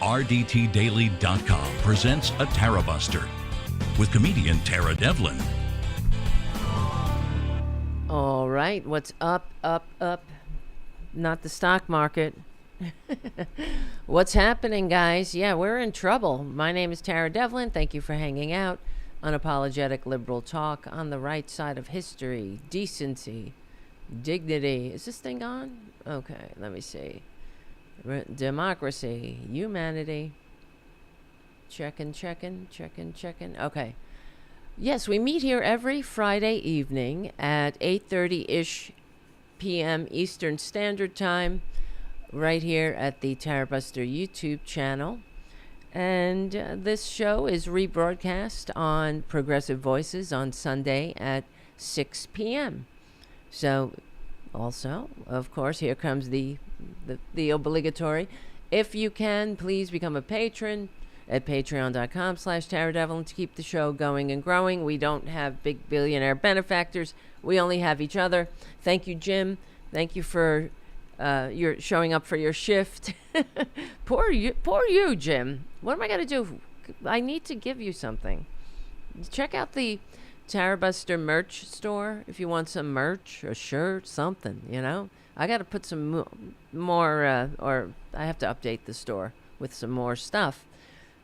RDTDaily.com presents a Tarabuster with comedian Tara Devlin. All right, what's up? Not the stock market. What's happening, guys? Yeah, we're in trouble. My name is Tara Devlin. Thank you for hanging out. Unapologetic liberal talk on the right side of history, decency, dignity. Is this thing on? Okay, let me see. Democracy, humanity. Checking. Okay. Yes, we meet here every Friday evening at 8:30-ish p.m. Eastern Standard Time, right here at the Tarabuster YouTube channel. And this show is rebroadcast on Progressive Voices on Sunday at 6 p.m. So, also, of course, here comes the obligatory. If you can, please become a patron at patreon.com/taradevlin to keep the show going and growing. We don't have big billionaire benefactors. We only have each other. Thank you, Jim. Thank you for your showing up for your shift. Poor you, Jim. What am I going to do? I need to give you something. Check out the Tarabuster merch store if you want some merch, a shirt, something, you know. I got to put some more, or I have to update the store with some more stuff.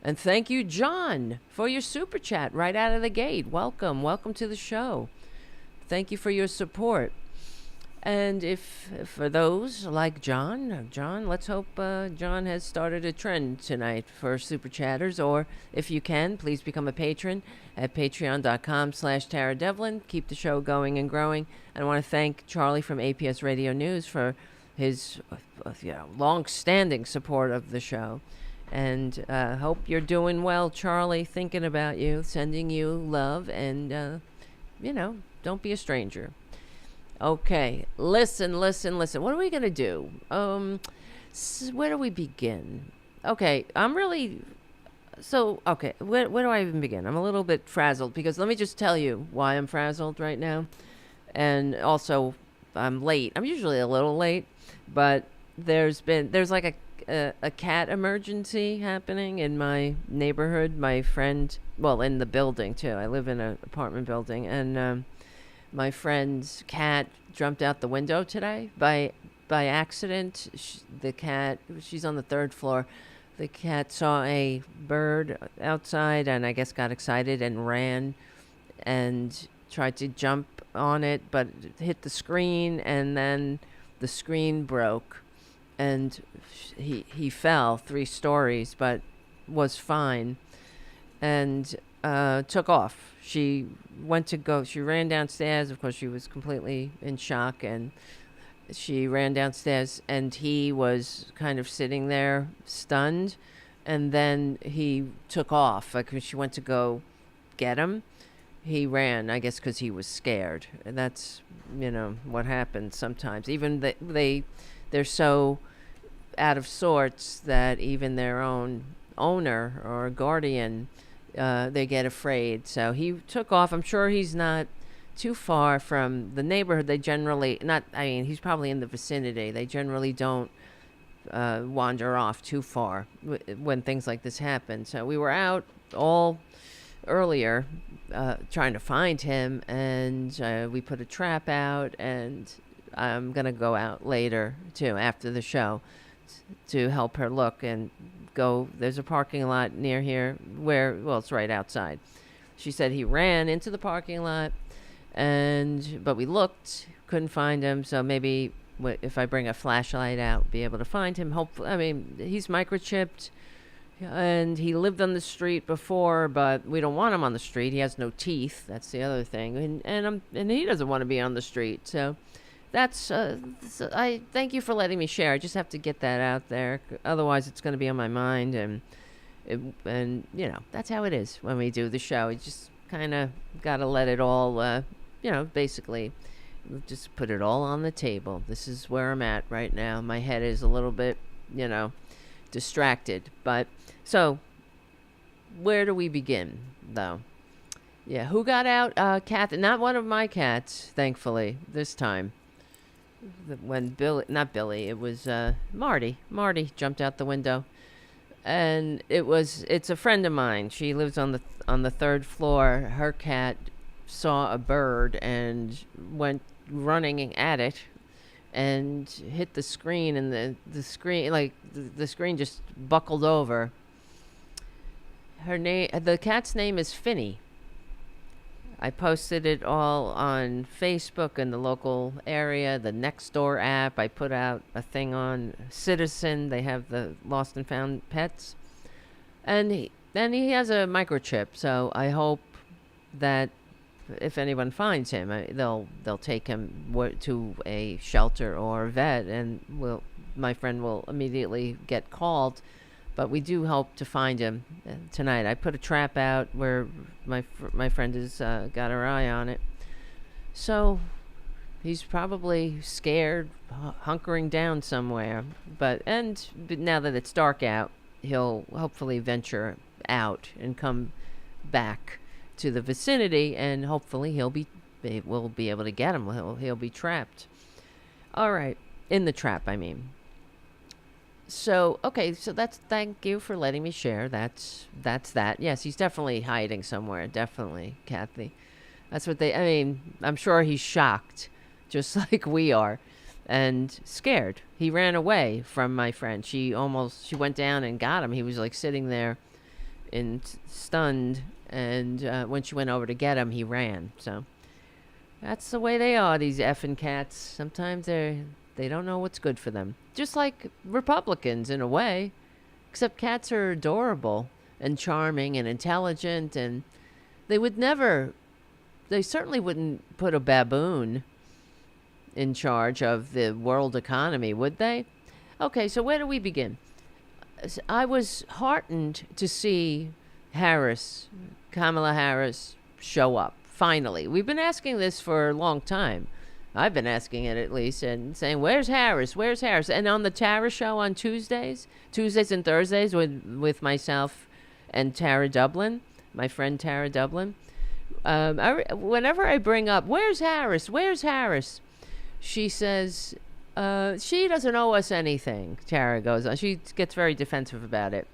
And thank you, John, for your super chat right out of the gate. Welcome to the show. Thank you for your support. And if for those like John, let's hope John has started a trend tonight for super chatters. Or if you can, please become a patron at patreon.com/taradevlin. Keep the show going and growing. And I want to thank Charlie from APS Radio News for his long-standing support of the show. And hope you're doing well, Charlie. Thinking about you, sending you love, and don't be a stranger. Okay, listen. What are we gonna do? Where do we begin? Okay, where do I even begin? I'm a little bit frazzled because let me just tell you why I'm frazzled right now. And also, I'm late. I'm usually a little late, but there's like a cat emergency happening in my neighborhood. My friend, in the building too. I live in an apartment building, and my friend's cat jumped out the window today by accident. The cat, she's on the third floor. The cat saw a bird outside and I guess got excited and ran and tried to jump on it, but hit the screen, and then the screen broke and he fell 3 stories, but was fine and took off. She ran downstairs. Of course, she was completely in shock, and she ran downstairs, and he was kind of sitting there stunned, and then he took off. Like, when she went to go get him, he ran, I guess, because he was scared. And that's, what happens sometimes. Even they're so out of sorts that even their own owner or guardian, they get afraid. So he took off. I'm sure he's not too far from the neighborhood. They generally he's probably in the vicinity. They generally don't wander off too far when things like this happen. So we were out all earlier trying to find him, and we put a trap out, and I'm going to go out later too after the show to help her look and go. There's a parking lot near here it's right outside. She said he ran into the parking lot, but we looked, couldn't find him. So maybe if I bring a flashlight out, be able to find him. Hopefully, he's microchipped, and he lived on the street before, but we don't want him on the street. He has no teeth. That's the other thing, and he doesn't want to be on the street. So that's I thank you for letting me share. I just have to get that out there. Otherwise, it's going to be on my mind, and that's how it is when we do the show. You just kind of got to let it all, basically just put it all on the table. This is where I'm at right now. My head is a little bit, distracted. But so where do we begin, though? Yeah, who got out? Kath, not one of my cats, thankfully, this time. When Billy, not Billy, it was Marty. Marty jumped out the window. and it's a friend of mine. She lives on the third floor. Her cat saw a bird and went running at it and hit the screen, and the screen, like the screen just buckled over. The cat's name is Finny. I posted it all on Facebook in the local area, the Nextdoor app. I put out a thing on Citizen. They have the lost and found pets. And he has a microchip, so I hope that if anyone finds him, they'll take him to a shelter or a vet, and my friend will immediately get called. But we do hope to find him tonight. I put a trap out where my friend has got her eye on it. So he's probably scared, hunkering down somewhere. But now that it's dark out, he'll hopefully venture out and come back to the vicinity, and hopefully we'll be able to get him. He'll be trapped. All right, in the trap, I mean. So, okay, so thank you for letting me share. That's that. Yes, he's definitely hiding somewhere. Definitely, Kathy. That's what I'm sure he's shocked, just like we are, and scared. He ran away from my friend. She went down and got him. He was like sitting there stunned, and when she went over to get him, he ran. So that's the way they are, these effing cats. Sometimes they don't know what's good for them. Just like Republicans, in a way. Except cats are adorable and charming and intelligent, and they certainly wouldn't put a baboon in charge of the world economy, would they? Okay, so where do we begin? I was heartened to see Kamala Harris, show up, finally. We've been asking this for a long time. I've been asking it, at least, and saying, where's Harris? Where's Harris? And on the Tara show on Tuesdays and Thursdays with myself and Tara Dublin, my friend Tara Dublin, whenever I bring up, where's Harris? Where's Harris? She says, she doesn't owe us anything, Tara goes on. She gets very defensive about it.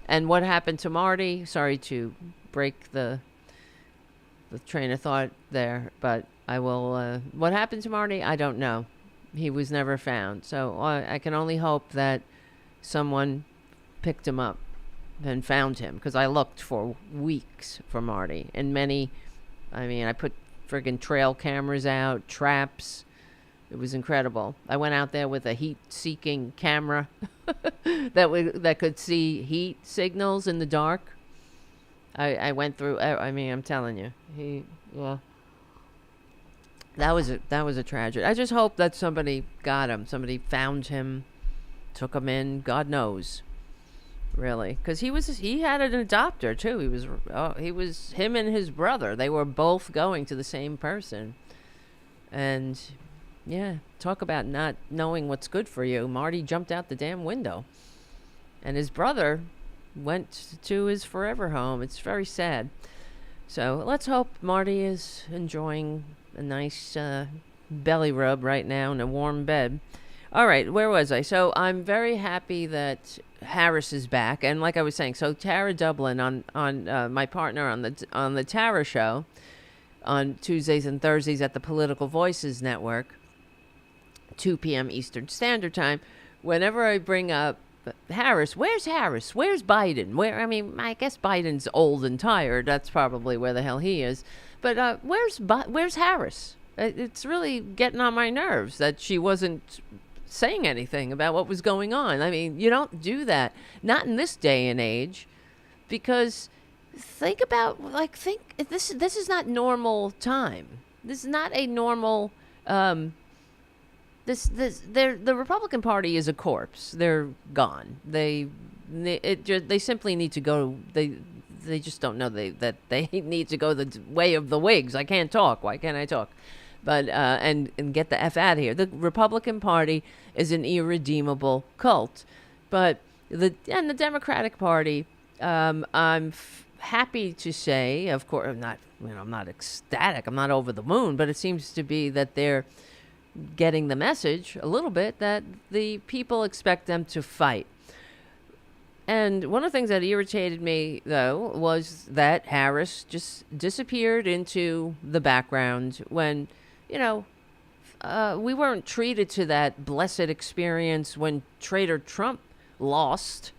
And what happened to Marty? Sorry to break the train of thought there, but I will. What happened to Marty? I don't know. He was never found. So I can only hope that someone picked him up and found him, because I looked for weeks for Marty. And I put friggin' trail cameras out, traps. It was incredible. I went out there with a heat-seeking camera that could see heat signals in the dark. I went through. I'm telling you, that was a tragedy. I just hope that somebody got him. Somebody found him, took him in. God knows, really, because he had an adopter too. He was him and his brother. They were both going to the same person, and yeah, talk about not knowing what's good for you. Marty jumped out the damn window, and his brother went to his forever home. It's very sad. So let's hope Marty is enjoying a nice belly rub right now in a warm bed. All right, where was I? So I'm very happy that Harris is back, and like I was saying, so Tara Dublin on my partner on the Tara show on Tuesdays and Thursdays at the Political Voices Network, 2 p.m. Eastern Standard Time. Whenever I bring up Harris, where's Biden? I guess Biden's old and tired. That's probably where the hell he is. But where's Harris? It's really getting on my nerves that she wasn't saying anything about what was going on. You don't do that. Not in this day and age, because think this is not normal time. This is not a normal. The Republican Party is a corpse. They're gone. They simply need to go. They just don't know that they need to go the way of the Whigs. I can't talk. Why can't I talk? But and get the F out of here. The Republican Party is an irredeemable cult. But the Democratic Party, I'm happy to say, of course, I'm not ecstatic. I'm not over the moon. But it seems to be that they're getting the message a little bit that the people expect them to fight. And one of the things that irritated me, though, was that Harris just disappeared into the background when, you know, we weren't treated to that blessed experience when Trader Trump lost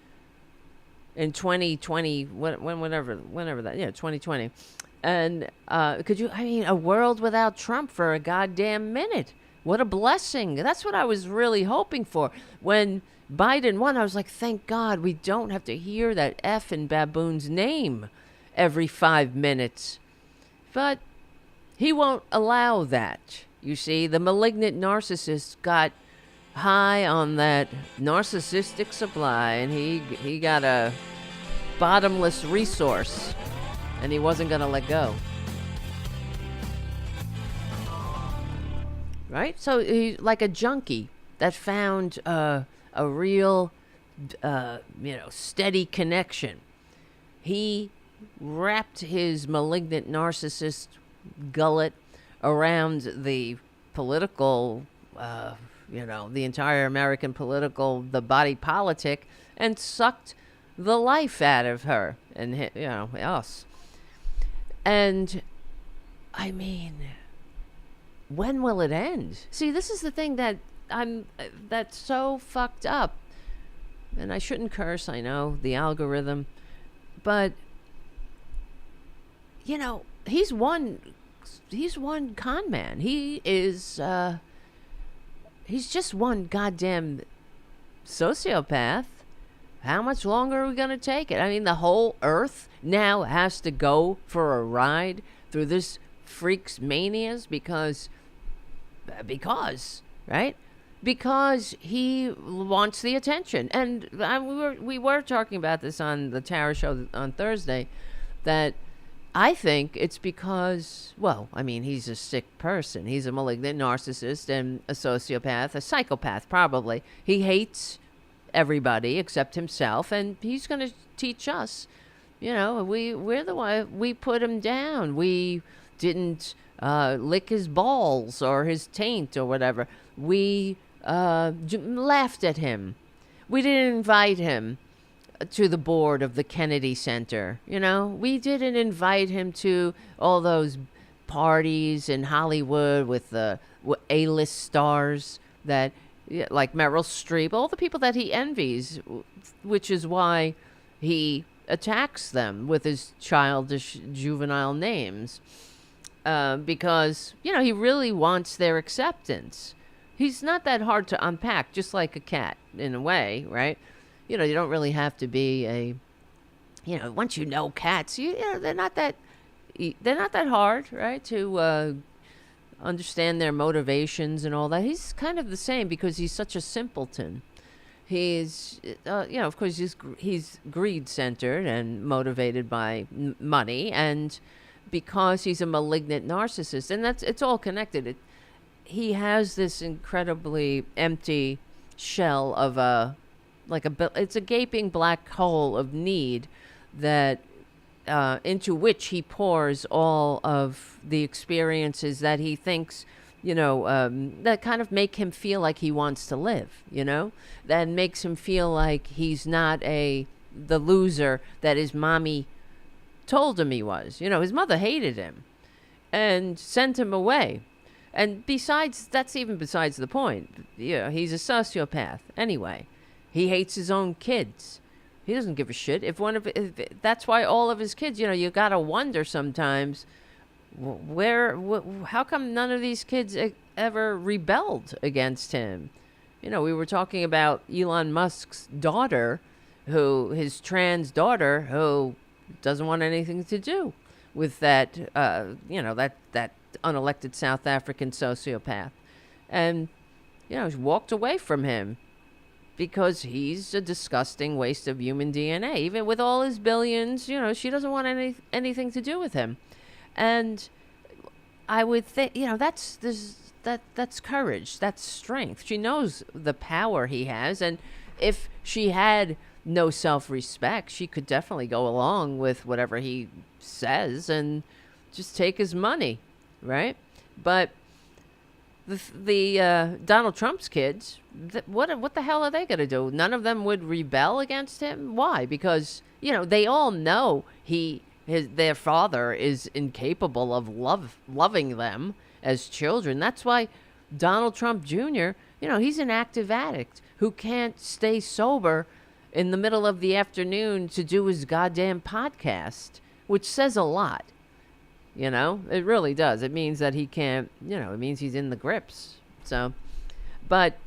in 2020, whenever that, 2020. And a world without Trump for a goddamn minute. What a blessing. That's what I was really hoping for. When Biden won, I was like, thank God we don't have to hear that effing baboon's name every 5 minutes. But he won't allow that. You see, the malignant narcissist got high on that narcissistic supply, and he got a bottomless resource, and he wasn't going to let go. Right? So he's like a junkie that found a real, steady connection. He wrapped his malignant narcissist gullet around the political, the entire American the body politic, and sucked the life out of her and, us. And, I mean, when will it end? See, this is the thing that's so fucked up. And I shouldn't curse, I know, the algorithm. But, he's one con man. He is, he's just one goddamn sociopath. How much longer are we going to take it? I mean, the whole earth now has to go for a ride through this freak's manias because, right? Because he wants the attention. And we were talking about this on the Tara show on Thursday, that I think it's because, he's a sick person. He's a malignant narcissist and a sociopath, a psychopath probably. He hates everybody except himself, and he's going to teach us. We're the one, we put him down. We didn't lick his balls or his taint or whatever. We laughed at him. We didn't invite him to the board of the Kennedy Center. We didn't invite him to all those parties in Hollywood with the A-list stars that, like Meryl Streep, all the people that he envies, which is why he attacks them with his childish juvenile names, because, he really wants their acceptance. He's not that hard to unpack, just like a cat in a way, right? You don't really have to be once you know cats, they're not that hard, right? To understand their motivations and all that. He's kind of the same because he's such a simpleton. He's, of course, he's greed-centered and motivated by money, and because he's a malignant narcissist, and it's all connected. He has this incredibly empty shell of it's a gaping black hole of need that into which he pours all of the experiences that he thinks, that kind of make him feel like he wants to live, that makes him feel like he's not the loser that his mommy told him he was. His mother hated him and sent him away. And that's even besides the point. He's a sociopath anyway. He hates his own kids. He doesn't give a shit. That's why all of his kids, you gotta wonder sometimes, how come none of these kids ever rebelled against him? We were talking about Elon Musk's daughter, his trans daughter, who doesn't want anything to do with that, that unelected South African sociopath. And, she walked away from him because he's a disgusting waste of human DNA. Even with all his billions, she doesn't want anything to do with him. And I would think, that's courage, that's strength. She knows the power he has, and if she had no self-respect, she could definitely go along with whatever he says and just take his money, right? But the Donald Trump's kids, what the hell are they going to do? None of them would rebel against him. Why? Because, they all know their father is incapable of loving them as children. That's why Donald Trump Jr., he's an active addict who can't stay sober in the middle of the afternoon to do his goddamn podcast, which says a lot. It really does. It means that he can't, it means he's in the grips. So, but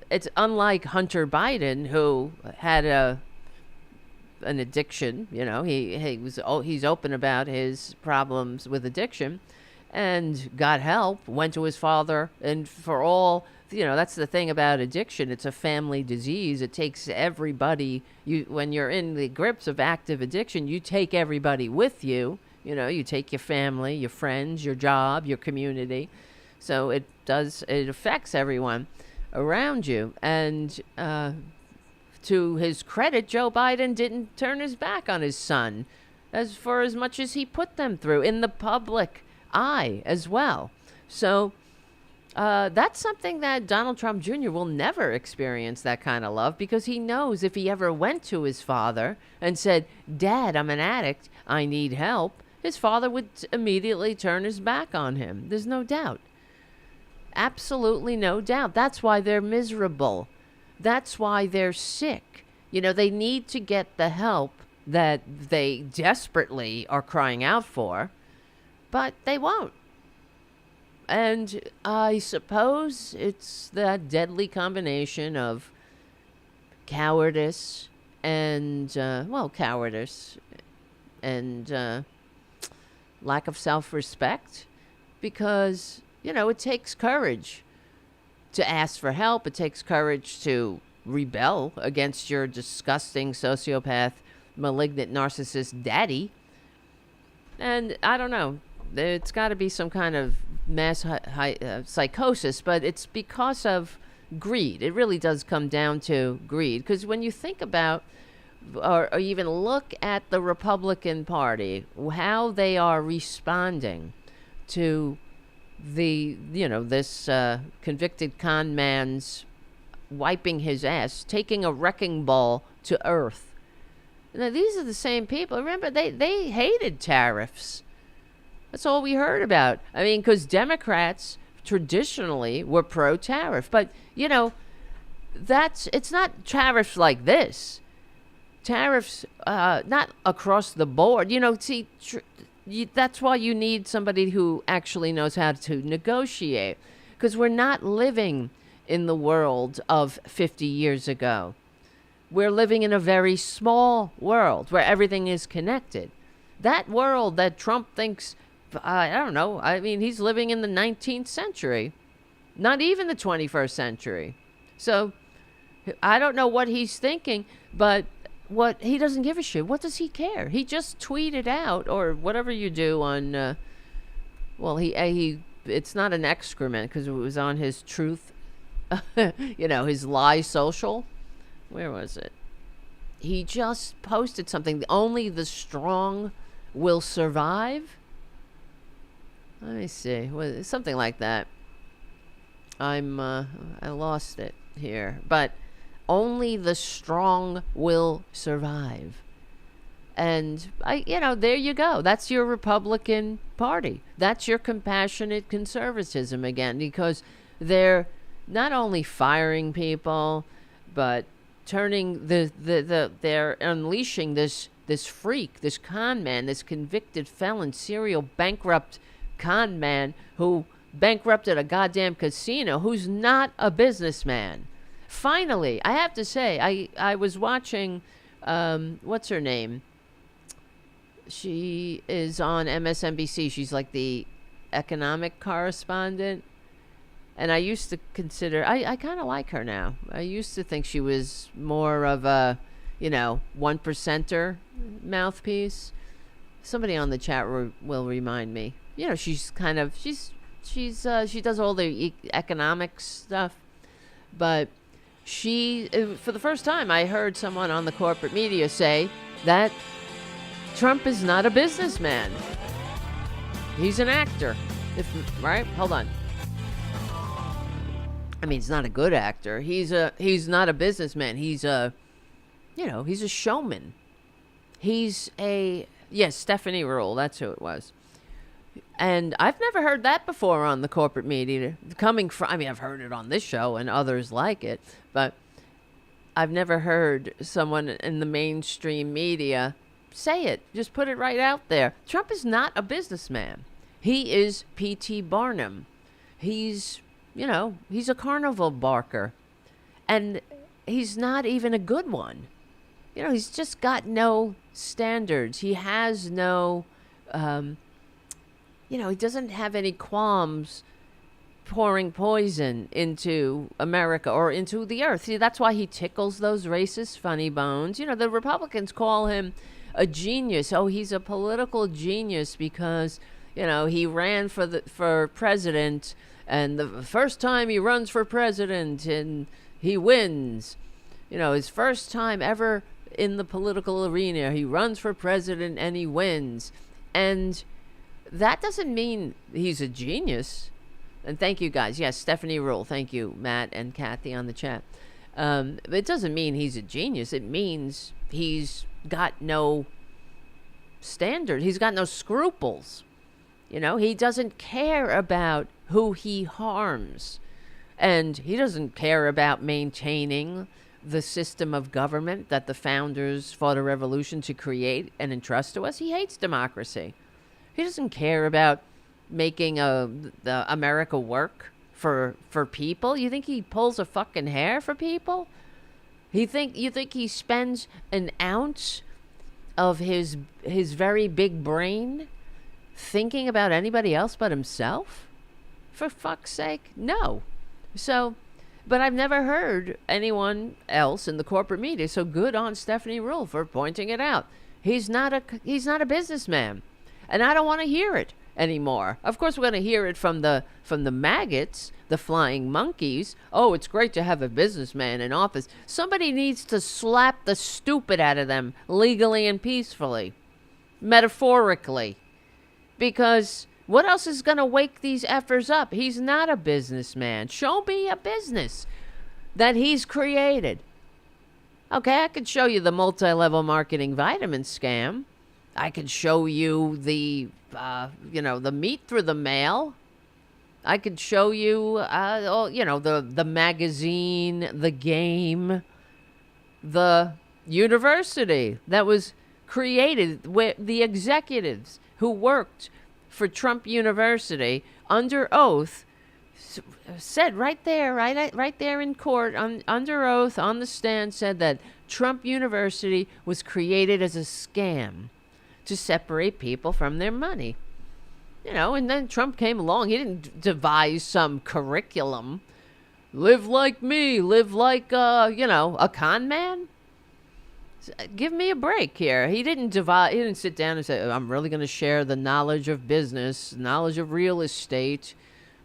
it's unlike Hunter Biden, who had an addiction. He's open about his problems with addiction and got help, went to his father. And for all, that's the thing about addiction. It's a family disease. It takes everybody. When you're in the grips of active addiction, you take everybody with you. You take your family, your friends, your job, your community. So it affects everyone around you. And to his credit, Joe Biden didn't turn his back on his son as much as he put them through in the public eye as well. So that's something that Donald Trump Jr. will never experience, that kind of love, because he knows if he ever went to his father and said, "Dad, I'm an addict, I need help," his father would immediately turn his back on him. There's no doubt. Absolutely no doubt. That's why they're miserable. That's why they're sick. They need to get the help that they desperately are crying out for, but they won't. And I suppose it's that deadly combination of cowardice and, cowardice and lack of self-respect, because, it takes courage to ask for help. It takes courage to rebel against your disgusting sociopath, malignant narcissist daddy. And I don't know, it's got to be some kind of mass psychosis, but it's because of greed. It really does come down to greed, because when you think about or even look at the Republican Party, how they are responding to this convicted con man's wiping his ass, taking a wrecking ball to earth. Now, these are the same people. Remember, they hated tariffs. That's all we heard about. I mean, because Democrats traditionally were pro-tariff. But, it's not tariffs like this. Tariffs, not across the board. That's why you need somebody who actually knows how to negotiate. Because we're not living in the world of 50 years ago. We're living in a very small world where everything is connected. That world that Trump thinks, I don't know, I mean, he's living in the 19th century, not even the 21st century. So I don't know what he's thinking, but he doesn't give a shit. What does he care? He just tweeted out, or whatever you do on, it's not an excrement because it was on his truth, his lie social. Where was it? He just posted something. Only the strong will survive. Let me see. Something like that. I lost it here. But only the strong will survive. And there you go. That's your Republican Party. That's your compassionate conservatism again, because they're not only firing people, but turning they're unleashing this freak, this con man, this convicted felon, serial bankrupt con man who bankrupted a goddamn casino, who's not a businessman. Finally, I have to say, I was watching, what's her name? She is on MSNBC. She's like the economic correspondent. And I used to consider, I kind of like her now. I used to think she was more of a, 1%er mouthpiece. Somebody on the chat will remind me. She's kind of, she does all the economic stuff. But for the first time, I heard someone on the corporate media say that Trump is not a businessman. He's an actor. Right? Hold on. I mean, he's not a good actor. He's not a businessman. He's a showman. Yes, Stephanie Rule, that's who it was. And I've never heard that before on the corporate media. I've heard it on this show and others like it, but I've never heard someone in the mainstream media say it. Just put it right out there. Trump is not a businessman. He is P.T. Barnum. He's a carnival barker. And he's not even a good one. He's just got no standards. He has no, he doesn't have any qualms pouring poison into America or into the earth. See, that's why he tickles those racist funny bones. The Republicans call him a genius. Oh, he's a political genius because, he ran for president, and the first time he runs for president and he wins. His first time ever in the political arena, he runs for president and he wins. And that doesn't mean he's a genius. And thank you guys. Yes, Stephanie Rule. Thank you, Matt and Kathy on the chat. But it doesn't mean he's a genius. It means he's got no standard. He's got no scruples. He doesn't care about who he harms. And he doesn't care about maintaining the system of government that the founders fought a revolution to create and entrust to us. He hates democracy. He doesn't care about making the America work for people. You think he pulls a fucking hair for people? You think he spends an ounce of his very big brain thinking about anybody else but himself? For fuck's sake, no. So, but I've never heard anyone else in the corporate media. So good on Stephanie Rule for pointing it out. He's not a businessman, and I don't want to hear it anymore. Of course, we're going to hear it from the maggots, the flying monkeys. Oh, it's great to have a businessman in office. Somebody needs to slap the stupid out of them legally and peacefully, metaphorically, because what else is going to wake these effers up? He's not a businessman. Show me a business that he's created. Okay, I could show you the multi-level marketing vitamin scam. I could show you the meat through the mail. I could show you, the magazine, the game, the university that was created, where the executives who worked for Trump University under oath said right there in court, under oath on the stand, said that Trump University was created as a scam to separate people from their money. And then Trump came along. He didn't devise some curriculum. Live like me, live like, a con man. Give me a break here. He didn't sit down and say, I'm really going to share the knowledge of business, knowledge of real estate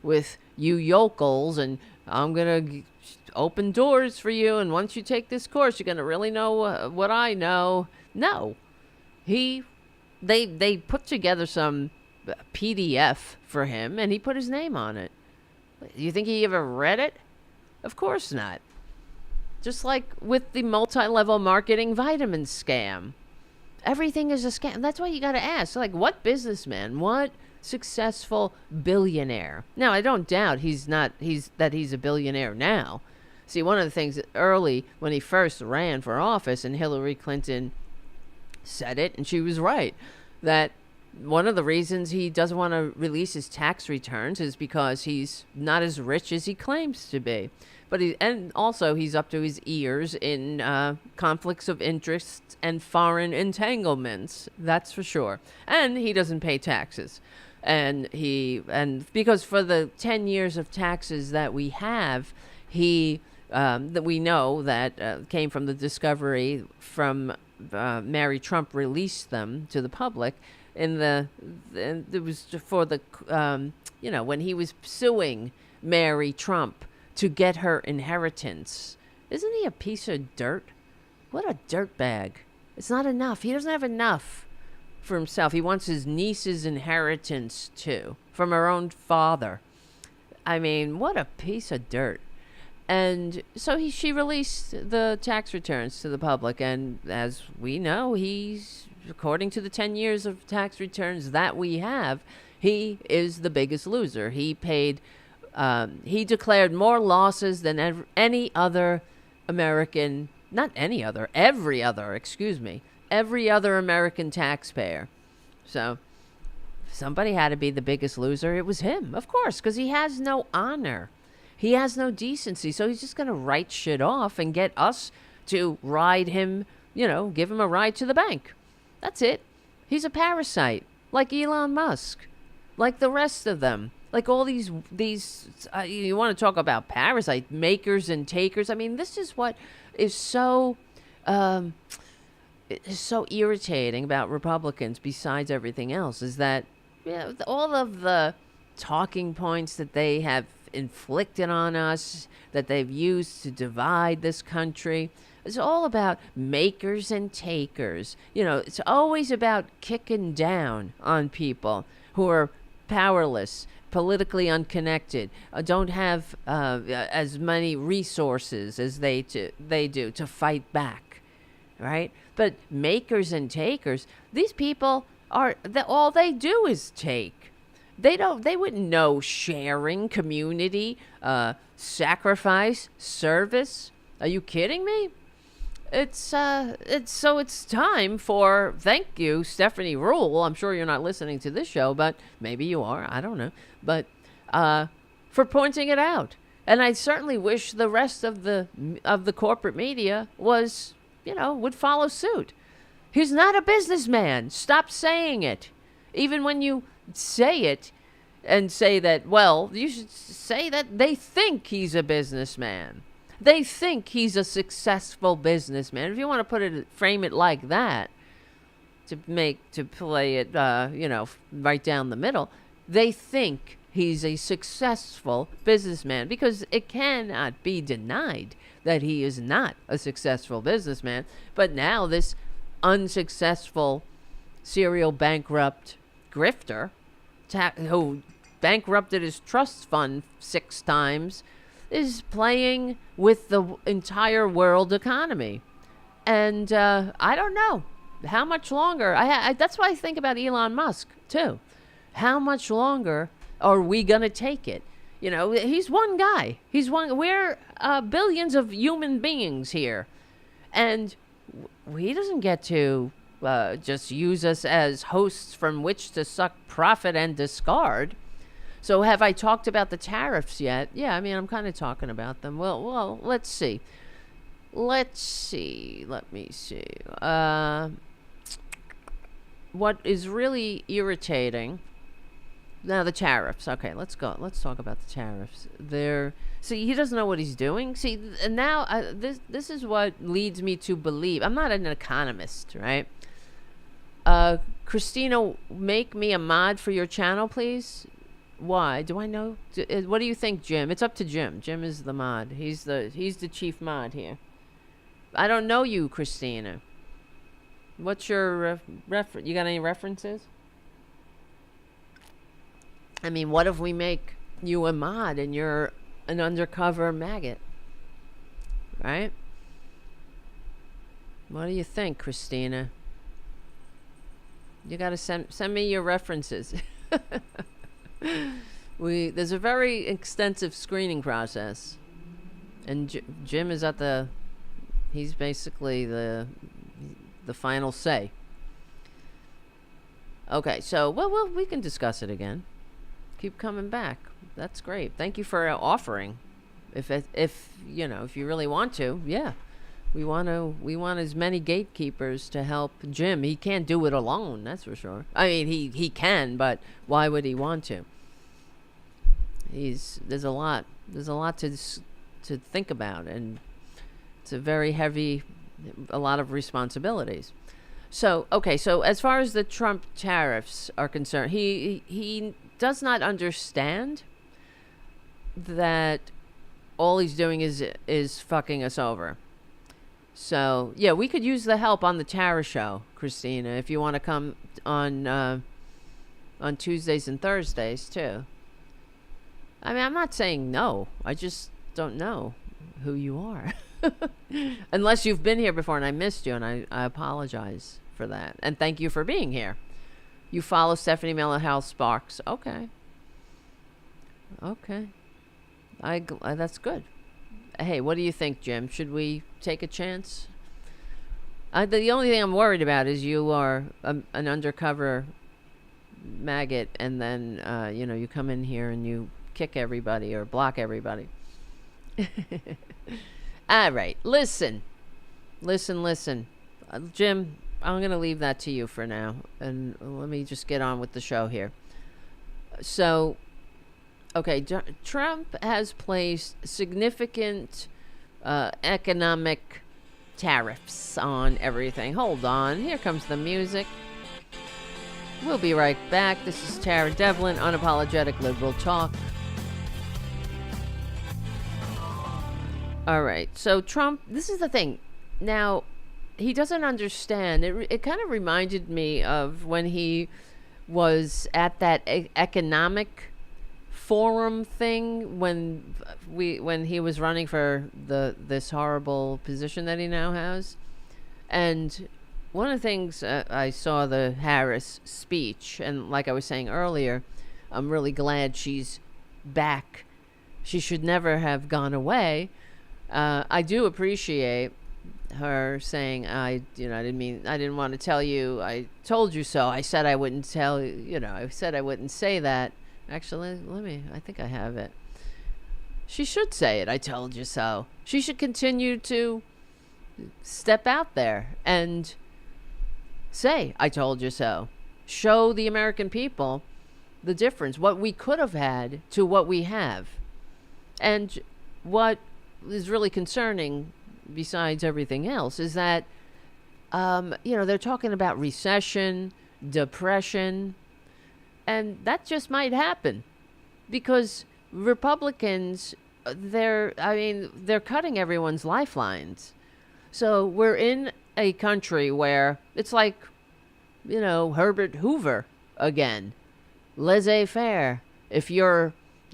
with you yokels, and I'm going to open doors for you, and once you take this course, you're going to really know what I know. No. They put together some PDF for him, and he put his name on it. You think he ever read it? Of course not. Just like with the multi-level marketing vitamin scam. Everything is a scam. That's why you got to ask, like, what businessman, what successful billionaire? Now, I don't doubt he's a billionaire now. See, one of the things early when he first ran for office, and Hillary Clinton said it, and she was right, that one of the reasons he doesn't want to release his tax returns is because he's not as rich as he claims to be. But he's up to his ears in conflicts of interest and foreign entanglements. That's for sure. And he doesn't pay taxes. And because for the 10 years of taxes that we have, that we know that came from the discovery from Mary Trump released them to the public. It was for the when he was suing Mary Trump to get her inheritance. Isn't he a piece of dirt? What a dirtbag. It's not enough. He doesn't have enough for himself. He wants his niece's inheritance too, from her own father. I mean, what a piece of dirt. And so she released the tax returns to the public. And as we know, according to the 10 years of tax returns that we have, he is the biggest loser. He declared more losses than any other American, not any other, every other American taxpayer. So somebody had to be the biggest loser. It was him, of course, because he has no honor. He has no decency. So he's just going to write shit off and get us to ride him, give him a ride to the bank. That's it. He's a parasite, like Elon Musk, like the rest of them. Like all these you want to talk about parasite makers and takers. I mean, this is what is so irritating about Republicans, besides everything else, is that all of the talking points that they have inflicted on us, that they've used to divide this country, it's all about makers and takers. It's always about kicking down on people who are powerless, politically unconnected, don't have as many resources as they do to fight back, right? But makers and takers, these people all they do is take. They wouldn't know sharing, community, sacrifice, service. Are you kidding me? It's time for, thank you, Stephanie Rule. I'm sure you're not listening to this show, but maybe you are. I don't know. But for pointing it out. And I certainly wish the rest of the corporate media would follow suit. He's not a businessman. Stop saying it. Even when you say it and say that, well, you should say that they think he's a businessman. They think he's a successful businessman. If you want to frame it like that, to play it, right down the middle, they think he's a successful businessman, because it cannot be denied that he is not a successful businessman. But now this unsuccessful serial bankrupt grifter, who bankrupted his trust fund 6 times, is playing with the entire world economy. And I don't know how much longer. That's what I think about Elon Musk, too. How much longer are we going to take it? He's one guy. We're billions of human beings here. And he doesn't get to just use us as hosts from which to suck profit and discard. So have I talked about the tariffs yet? Yeah, I mean, I'm kind of talking about them. Well, let's see. Let me see. What is really irritating... Now, the tariffs. Okay, let's go. Let's talk about the tariffs. See, he doesn't know what he's doing. See, and now this is what leads me to believe. I'm not an economist, right? Christina, make me a mod for your channel, please. Why? Do I know? What do you think, Jim? It's up to Jim. Jim is the mod. He's the chief mod here. I don't know you, Christina. What's your reference? You got any references? I mean, what if we make you a mod and you're an undercover maggot? Right? What do you think, Christina? You got to send me your references. There's a very extensive screening process. And Jim is he's basically the final say. Okay, so, well, we can discuss it again. Keep coming back. That's great. Thank you for offering. If you really want to, yeah. We want as many gatekeepers to help Jim. He can't do it alone, that's for sure. I mean, he can, but why would he want to? There's a lot to think about, and it's a very heavy, a lot of responsibilities. So, okay, so as far as the Trump tariffs are concerned, he does not understand that all he's doing is fucking us over. So, yeah, we could use the help on the Tara show, Christina, if you want to come on Tuesdays and Thursdays, too. I mean, I'm not saying no. I just don't know. who you are. Unless you've been here before and I missed you, and I apologize for that. And thank you for being here. You follow Stephanie Miller House Sparks. Okay. That's good. Hey, what do you think, Jim? Should we take a chance? The only thing I'm worried about is you are an undercover maggot, and then you come in here and you kick everybody or block everybody. All right, listen, Jim, I'm gonna leave that to you for now, and let me just get on with the show here. So, okay, Trump has placed significant economic tariffs on everything. Hold on, here comes the music. We'll be right back. This is Tara Devlin, Unapologetic Liberal Talk. All right, so Trump, this is the thing. Now, he doesn't understand. It kind of reminded me of when he was at that economic forum thing when he was running for this horrible position that he now has. And one of the things I saw the Harris speech, and like I was saying earlier, I'm really glad she's back. She should never have gone away. I do appreciate her saying, I didn't want to tell you, I told you so. I said I wouldn't tell you, I said I wouldn't say that. Actually, I think I have it. She should say it, I told you so. She should continue to step out there and say, I told you so. Show the American people the difference, what we could have had to what we have. And what is really concerning, besides everything else, is that, they're talking about recession, depression, and that just might happen because Republicans, they're cutting everyone's lifelines. So we're in a country where it's like, Herbert Hoover again, laissez-faire. If you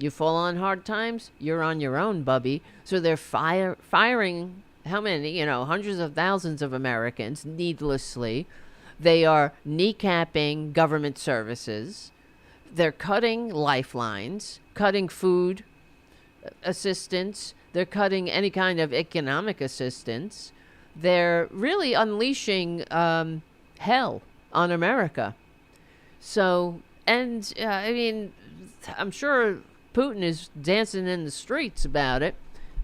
fall on hard times, you're on your own, bubby. So they're firing how many, hundreds of thousands of Americans needlessly. They are kneecapping government services. They're cutting lifelines, cutting food assistance. They're cutting any kind of economic assistance. They're really unleashing hell on America. So, and I'm sure Putin is dancing in the streets about it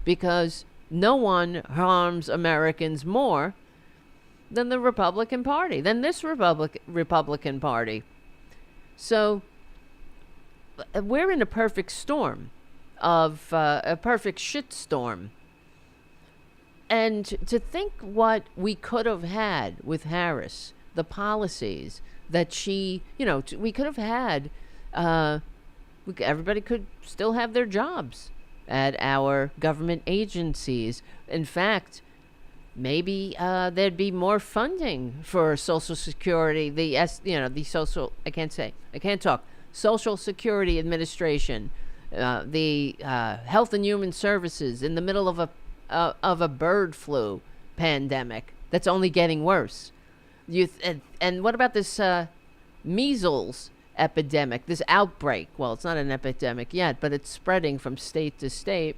because no one harms Americans more than the Republican Party, than this Republican Party. So we're in a perfect storm of a perfect shitstorm. And to think what we could have had with Harris, the policies that she, we could have had, everybody could still have their jobs at our government agencies. In fact, maybe there'd be more funding for Social Security, Social Security Administration, the Health and Human Services in the middle of a bird flu pandemic that's only getting worse. And what about this measles epidemic, this outbreak? Well, it's not an epidemic yet, but it's spreading from state to state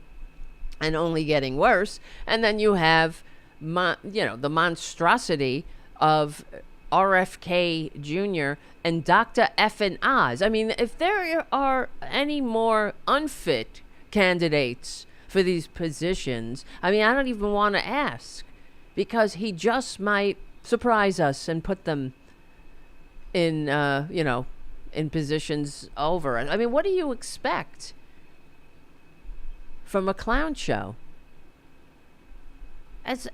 and only getting worse. And then you have, the monstrosity of RFK Jr. and Dr. Effin Oz. I mean, if there are any more unfit candidates for these positions, I don't even want to ask, because he just might surprise us and put them in, in positions over. What do you expect from a clown show?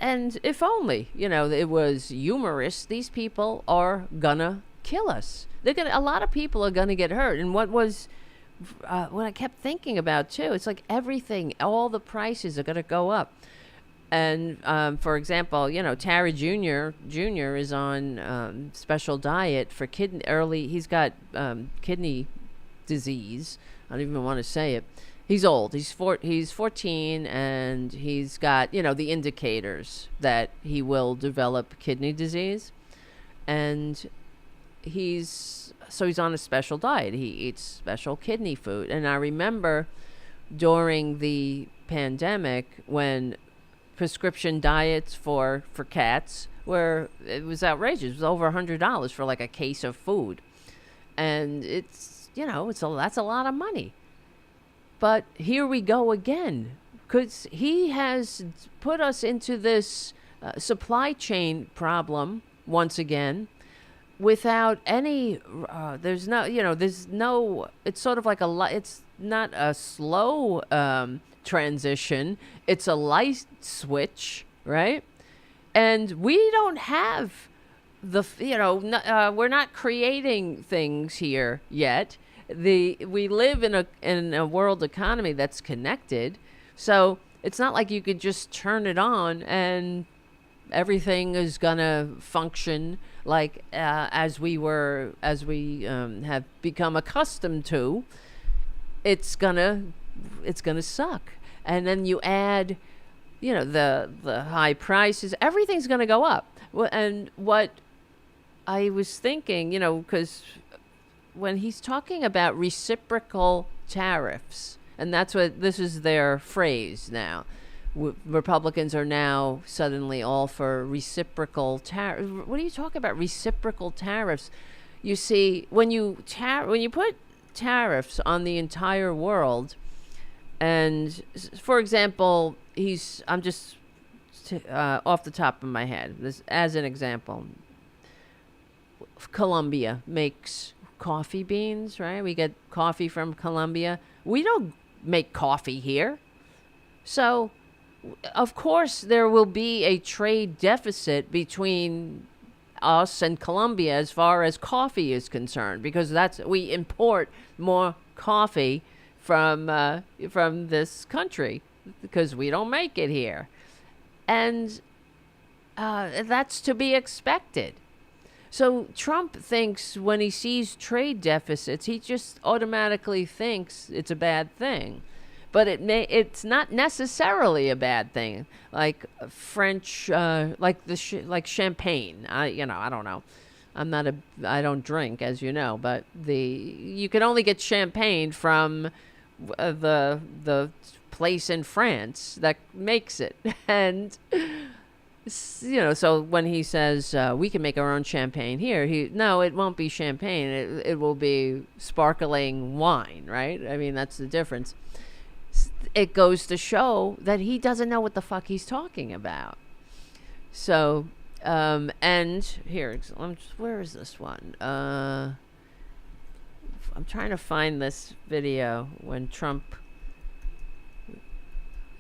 And if only, it was humorous, these people are gonna kill us. A lot of people are gonna get hurt. And what I kept thinking about too, it's like everything, all the prices are gonna go up. And for example, Tara Jr. is on special diet for he's got kidney disease. I don't even want to say it. He's old. He's 14, and he's got, the indicators that he will develop kidney disease. And he's on a special diet. He eats special kidney food. And I remember during the pandemic when prescription diets for cats it was outrageous. It was over $100 for like a case of food. And that's a lot of money. But here we go again, because he has put us into this supply chain problem once again without any, it's sort of like it's not a slow transition, it's a light switch, right? And we don't have we're not creating things here yet. We live in a world economy that's connected, so it's not like you could just turn it on and everything is gonna function like as we have become accustomed to. It's gonna suck, and then you add, the high prices. Everything's gonna go up. And what I was thinking, because when he's talking about reciprocal tariffs, and this is their phrase now. Republicans are now suddenly all for reciprocal tariffs. What are you talking about, reciprocal tariffs? You see, when you put tariffs on the entire world, and for example, I'm just off the top of my head, this as an example, Colombia makes coffee beans, right? We get coffee from Colombia. We don't make coffee here. So, of course, there will be a trade deficit between us and Colombia as far as coffee is concerned, because we import more coffee from this country because we don't make it here. And that's to be expected. So Trump thinks when he sees trade deficits, he just automatically thinks it's a bad thing. But it's not necessarily a bad thing. Like French, like champagne. I don't know. I don't drink, as you know, but you can only get champagne from the place in France that makes it. And so when he says we can make our own champagne here, no, it won't be champagne. It will be sparkling wine, right? I mean, that's the difference. It goes to show that he doesn't know what the fuck he's talking about. So, and here, where is this one? I'm trying to find this video when Trump,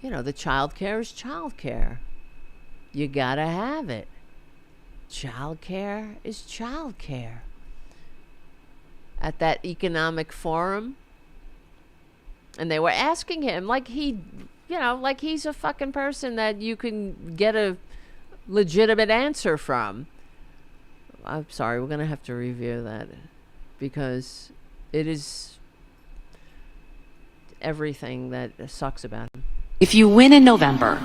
the child care is child care. You gotta have it. Child care is child care. At that economic forum, and they were asking him like he's a fucking person that you can get a legitimate answer from. I'm sorry, we're gonna have to review that because it is everything that sucks about him. If you win in November,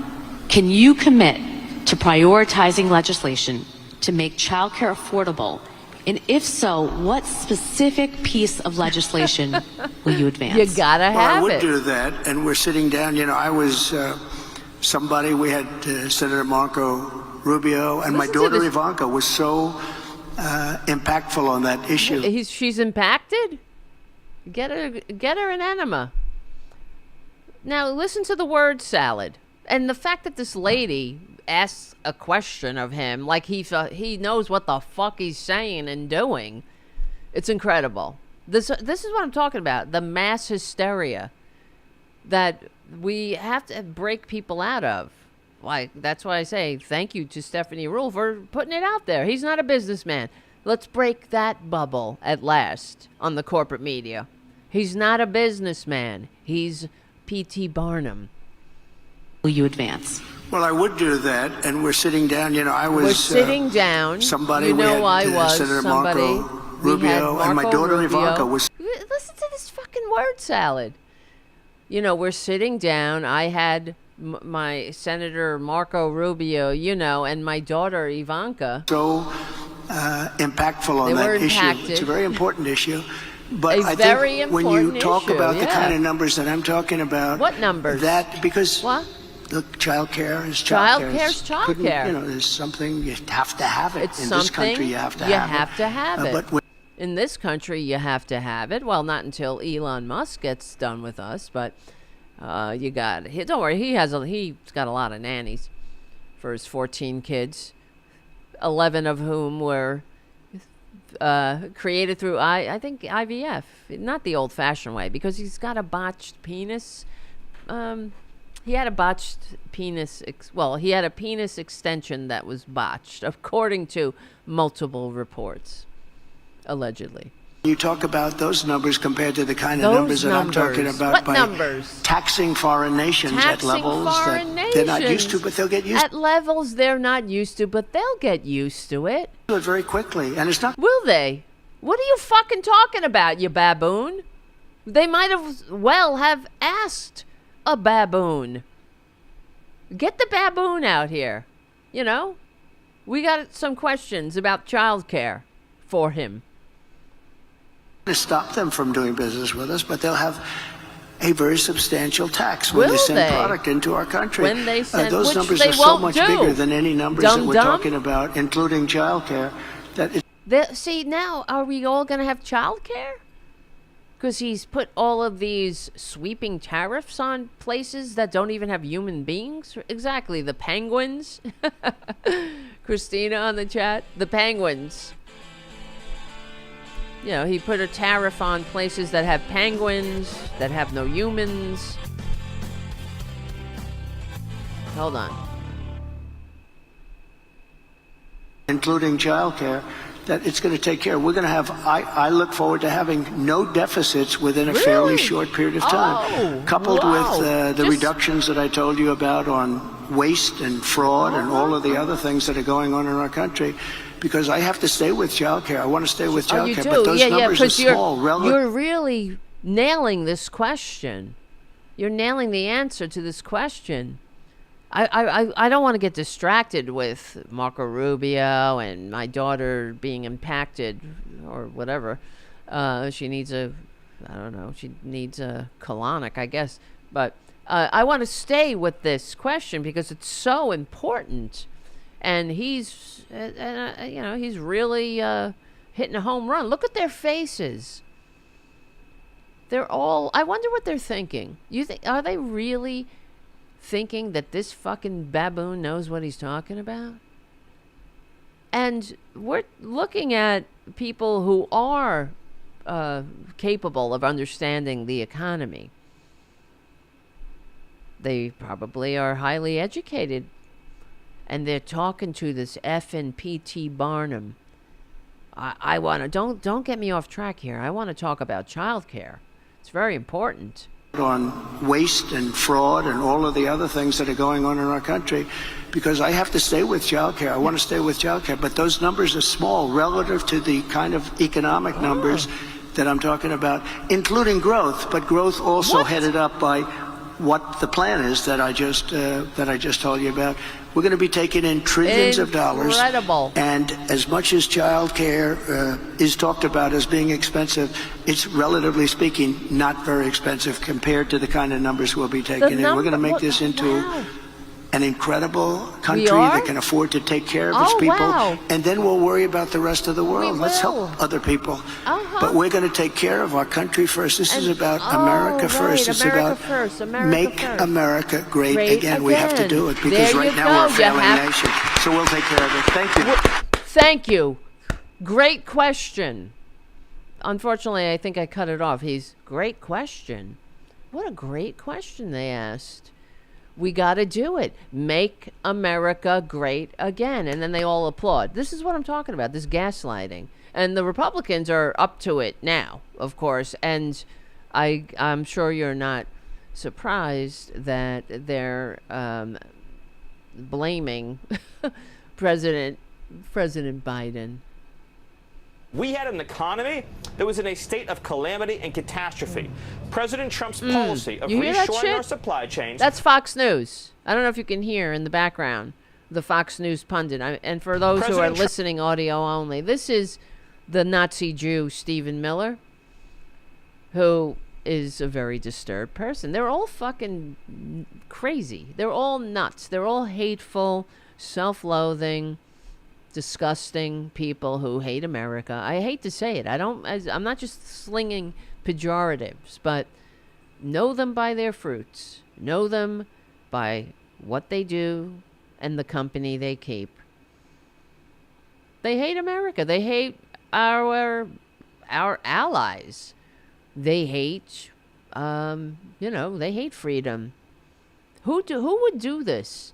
can you commit to prioritizing legislation to make childcare affordable? And if so, what specific piece of legislation will you advance? You gotta have it. I would do that, and we're sitting down. I was we had Senator Marco Rubio, and my daughter Ivanka was so impactful on that issue. She's impacted? Get her an enema. Now listen to the word salad. And the fact that this lady asks a question of him like he knows what the fuck he's saying and doing, it's incredible. This is what I'm talking about. The mass hysteria that we have to break people out of. Like, that's why I say thank you to Stephanie Ruhle for putting it out there. He's not a businessman. Let's break that bubble at last on the corporate media. He's not a businessman. He's P.T. Barnum. Will you advance? Well, I would do that, and we're sitting down. We're sitting down. Somebody, Senator Marco Rubio, and my daughter Ivanka was. Listen to this fucking word salad. we're sitting down. I had my Senator Marco Rubio, and my daughter Ivanka. So impactful on that issue. It's a very important issue. But I think when you talk about the kind of numbers that I'm talking about, what numbers? Because look, child care is child care. Child care is child care. There's something you have to have it. It's in this country, you have to have it. But in this country, you have to have it. Well, not until Elon Musk gets done with us, but you got it. Don't worry, he's got a lot of nannies for his 14 kids, 11 of whom were created through I think IVF, not the old-fashioned way, because he's got a botched penis. He had a botched penis. He had a penis extension that was botched, according to multiple reports, allegedly. You talk about those numbers compared to the kind of numbers that I'm talking about. What by numbers? Taxing foreign nations at levels that they're not used to, but they'll get used to. At levels they're not used to, but they'll get used to it. Do it very quickly, and it's not. Will they? What are you fucking talking about, you baboon? They might have asked a baboon. Get the baboon out here. We got some questions about childcare for him. To stop them from doing business with us, but they'll have a very substantial tax when they send product into our country. When they send, those numbers are so much bigger than any numbers that we're talking about, including childcare. See, now are we all going to have childcare? Because he's put all of these sweeping tariffs on places that don't even have human beings. Exactly, the penguins. Christina on the chat, the penguins. He put a tariff on places that have penguins, that have no humans. Hold on. Including childcare, that it's going to take care. We're going to have, I look forward to having no deficits within a fairly short period of time. Coupled with the reductions that I told you about on waste and fraud and all of the other things that are going on in our country. Because I have to stay with child care. I want to stay with child care, but those numbers are small. You're really nailing this question. You're nailing the answer to this question. I don't want to get distracted with Marco Rubio and my daughter being impacted or whatever. She needs a colonic, I guess. But I want to stay with this question because it's so important. And he's really hitting a home run. Look at their faces. They're all. I wonder what they're thinking. Are they really thinking that this fucking baboon knows what he's talking about? And we're looking at people who are capable of understanding the economy. They probably are highly educated. And they're talking to this effing P.T. Barnum. I want to don't get me off track here. I want to talk about childcare. It's very important. On waste and fraud and all of the other things that are going on in our country, because I have to stay with childcare. I want to stay with childcare, but those numbers are small relative to the kind of economic numbers that I'm talking about, including growth. But growth also headed up by what the plan is that I just told you about. We're going to be taking in trillions of dollars. Incredible. And as much as child care is talked about as being expensive, it's relatively speaking not very expensive compared to the kind of numbers we'll be taking in. We're going to make this into an incredible country that can afford to take care of its people. And then we'll worry about the rest of the world. Let's help other people. But we're going to take care of our country first. This is about America first. It's about make America great again. We have to do it because right now we're a failing nation. So we'll take care of it. Thank you. Thank you. Great question. Unfortunately, I think I cut it off. Great question. What a great question they asked. We got to do it. Make America great again. And then they all applaud. This is what I'm talking about, this gaslighting. And the Republicans are up to it now, of course. And I'm sure you're not surprised that they're blaming President Biden. We had an economy that was in a state of calamity and catastrophe. President Trump's policy of reshoring our supply chains. That's Fox News. I don't know if you can hear in the background the Fox News pundit. And for those who are listening audio only, this is the Nazi Jew Stephen Miller, who is a very disturbed person. They're all fucking crazy. They're all nuts. They're all hateful, self-loathing, disgusting people who hate America. I hate to say it. I'm not just slinging pejoratives, but know them by their fruits. Know them by what they do and the company they keep. They hate America. They hate our allies. They hate, they hate freedom. Who would do this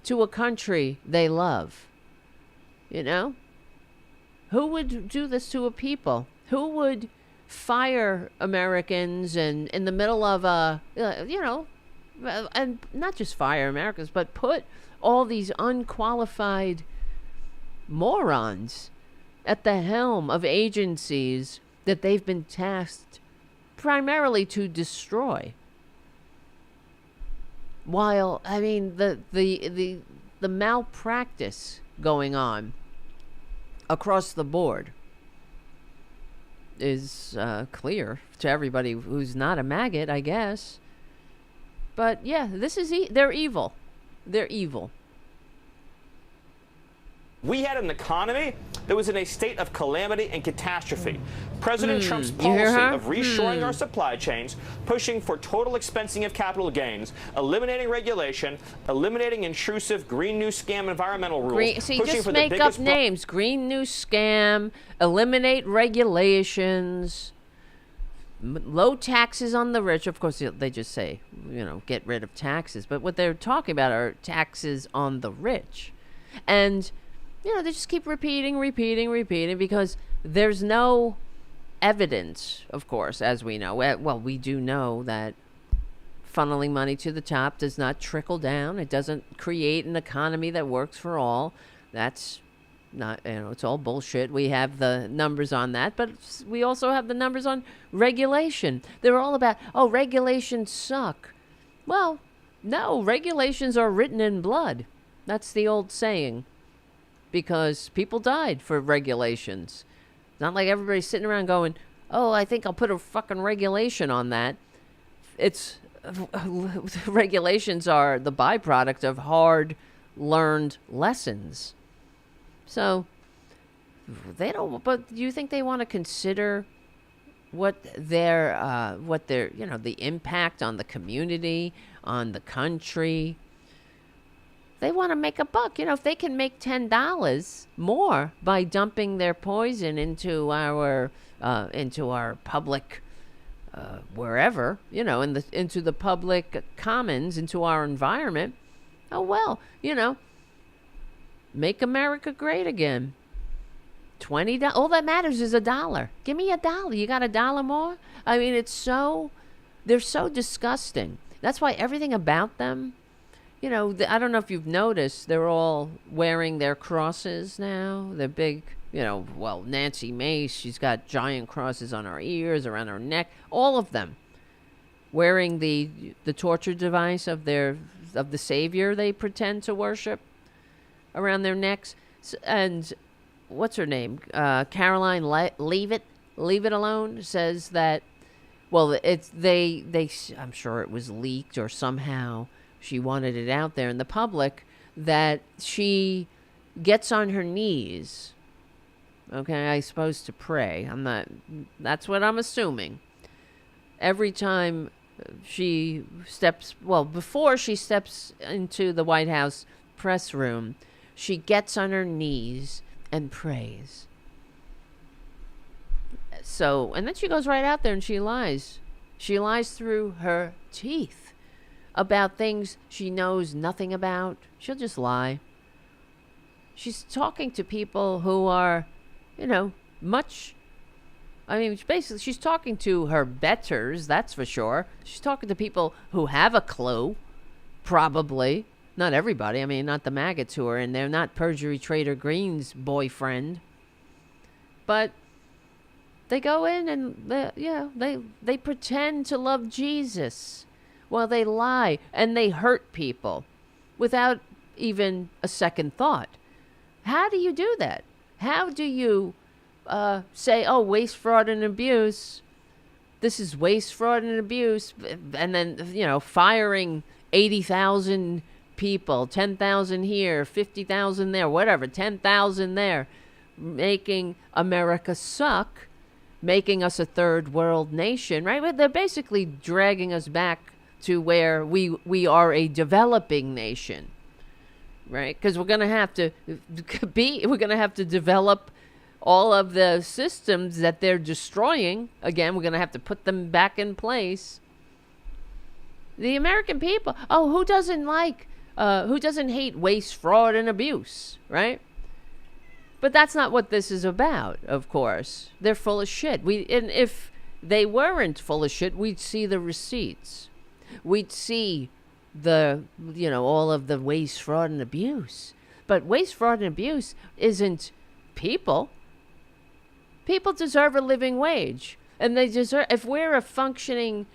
to a country they love? You know? Who would do this to a people? Who would fire Americans and in the middle of and not just fire Americans, but put all these unqualified morons at the helm of agencies that they've been tasked primarily to destroy? While, I mean, the malpractice going on across the board is clear to everybody who's not a maggot, I guess. But yeah, this is they're evil. They're evil. We had an economy that was in a state of calamity and catastrophe. President Trump's policy of reshoring our supply chains, pushing for total expensing of capital gains, eliminating regulation, eliminating intrusive green new scam environmental rules. See, just make up names. Green new scam, eliminate regulations, low taxes on the rich. Of course, they just say, get rid of taxes. But what they're talking about are taxes on the rich. And they just keep repeating because there's no evidence, of course, as we know. Well, we do know that funneling money to the top does not trickle down. It doesn't create an economy that works for all. That's not, it's all bullshit. We have the numbers on that, but we also have the numbers on regulation. They're all about, regulations suck. Well, no, regulations are written in blood. That's the old saying. Because people died for regulations. It's not like everybody's sitting around going, I think I'll put a fucking regulation on that. It's regulations are the byproduct of hard learned lessons. So they don't, but do you think they want to consider what their the impact on the community, on the country? They want to make a buck. If they can make $10 more by dumping their poison into our public wherever, into the public commons, into our environment. Make America great again. $20. All that matters is $1. Give me $1. You got $1 more? I mean, they're so disgusting. That's why everything about them. I don't know if you've noticed, they're all wearing their crosses now. They're big, Nancy Mace, she's got giant crosses on her ears, around her neck. All of them wearing the torture device of the savior they pretend to worship around their necks. And what's her name? Caroline Leave It Alone says that, I'm sure it was leaked or somehow she wanted it out there in the public, that she gets on her knees, I suppose to pray. That's what I'm assuming. Every time she before she steps into the White House press room, she gets on her knees and prays. So, and then she goes right out there and she lies. She lies through her teeth about things she knows nothing about. She'll just lie. She's talking to people who are, basically she's talking to her betters, that's for sure. She's talking to people who have a clue, probably. Not everybody. Not the maggots who are in there. Not Perjury Trader Green's boyfriend. But They go in and they pretend to love Jesus while they lie and they hurt people without even a second thought. How do you do that? How do you say, oh, waste, fraud, and abuse? This is waste, fraud, and abuse. And then, firing 80,000 people, 10,000 here, 50,000 there, whatever, 10,000 there, making America suck, making us a third world nation, right? They're basically dragging us back to where we are a developing nation, right? Because we're going to have to develop all of the systems that they're destroying. Again, we're going to have to put them back in place. The American people, who doesn't hate waste, fraud, and abuse, right? But that's not what this is about, of course. They're full of shit. And if they weren't full of shit, we'd see the receipts. We'd see all of the waste, fraud, and abuse. But waste, fraud, and abuse isn't people. People deserve a living wage. And they deserve, if we're a functioning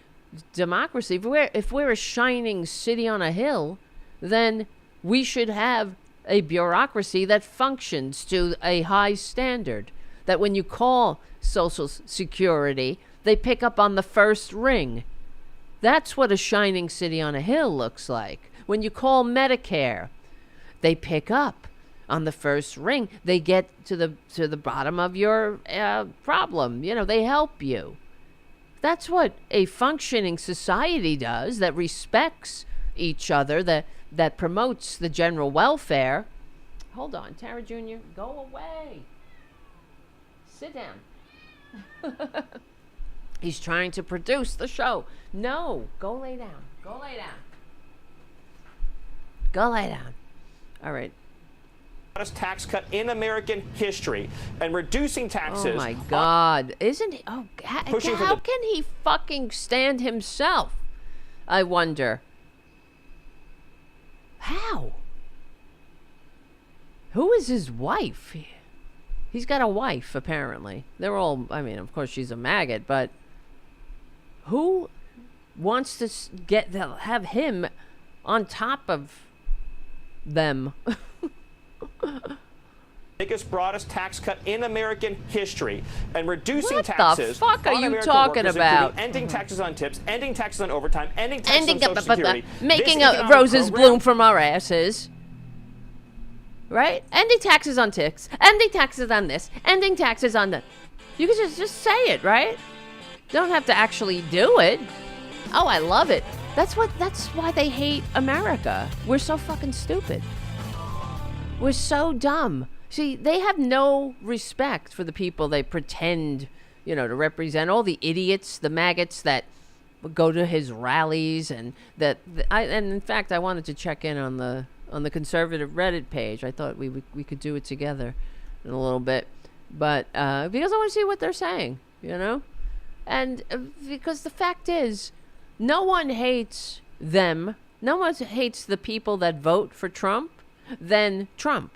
democracy, if we're a shining city on a hill, then we should have a bureaucracy that functions to a high standard. That when you call Social Security, they pick up on the first ring. That's what a shining city on a hill looks like. When you call Medicare, they pick up on the first ring. They get to the bottom of your problem. They help you. That's what a functioning society does, that respects each other, that promotes the general welfare. Hold on, Tara Jr., go away. Sit down. He's trying to produce the show. No, go lay down. Go lay down. Go lay down. All right. Tax cut in American history and reducing taxes. Oh my God. Isn't he? Oh, how can he fucking stand himself? I wonder. How? Who is his wife? He's got a wife, apparently. They're all, of course she's a maggot, but who wants to have him on top of them? Biggest, broadest tax cut in American history and reducing what taxes. What the fuck are you American talking workers, about? Ending taxes on tips, ending taxes on overtime, ending taxes on Social Security. Making roses bloom from our asses. Right? Ending taxes on tips, ending taxes on this, ending taxes on that. You can just say it, right? Don't have to actually do it. Oh, I love it. That's why they hate America. We're so fucking stupid. We're so dumb. See, they have no respect for the people they pretend, to represent. All the idiots, the maggots that go to his rallies, and and in fact, I wanted to check in on the conservative Reddit page. I thought we could do it together in a little bit, but because I want to see what they're saying, and because the fact is, no one hates them. No one hates the people that vote for Trump than Trump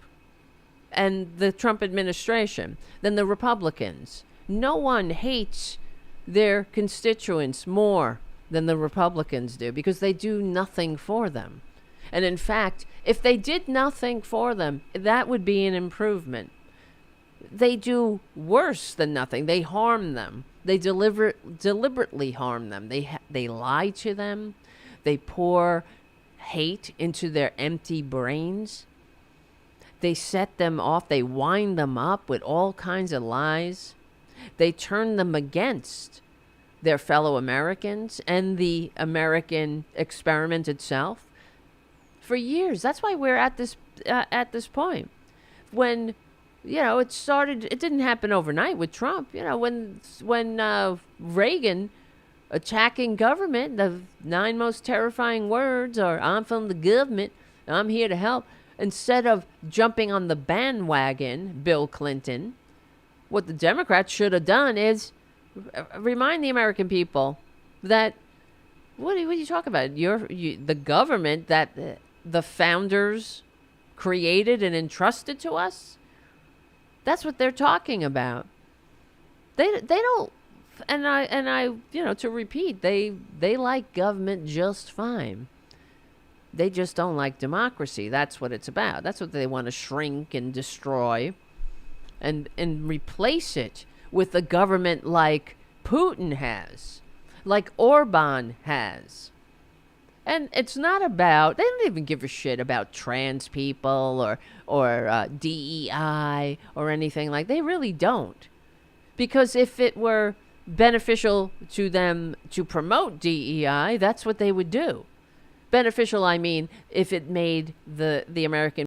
and the Trump administration, than the Republicans. No one hates their constituents more than the Republicans do, because they do nothing for them. And in fact, if they did nothing for them, that would be an improvement. They do worse than nothing. They harm them. They deliberately harm them. They lie to them. They pour hate into their empty brains. They set them off. They wind them up with all kinds of lies. They turn them against their fellow Americans and the American experiment itself for years. That's why we're at this point. When it started, it didn't happen overnight with Trump. When Reagan attacking government, the 9 most terrifying words are, "I'm from the government, I'm here to help." Instead of jumping on the bandwagon, Bill Clinton, what the Democrats should have done is remind the American people that, what are you talking about? The government that the founders created and entrusted to us? That's what they're talking about. They don't, and I to repeat, they like government just fine. They just don't like democracy. That's what it's about. That's what they want to shrink and destroy, and replace it with a government like Putin has, like Orban has. And it's not about, they don't even give a shit about trans people or DEI or anything like. They really don't. Because if it were beneficial to them to promote DEI, that's what they would do. Beneficial, I mean, if it made the American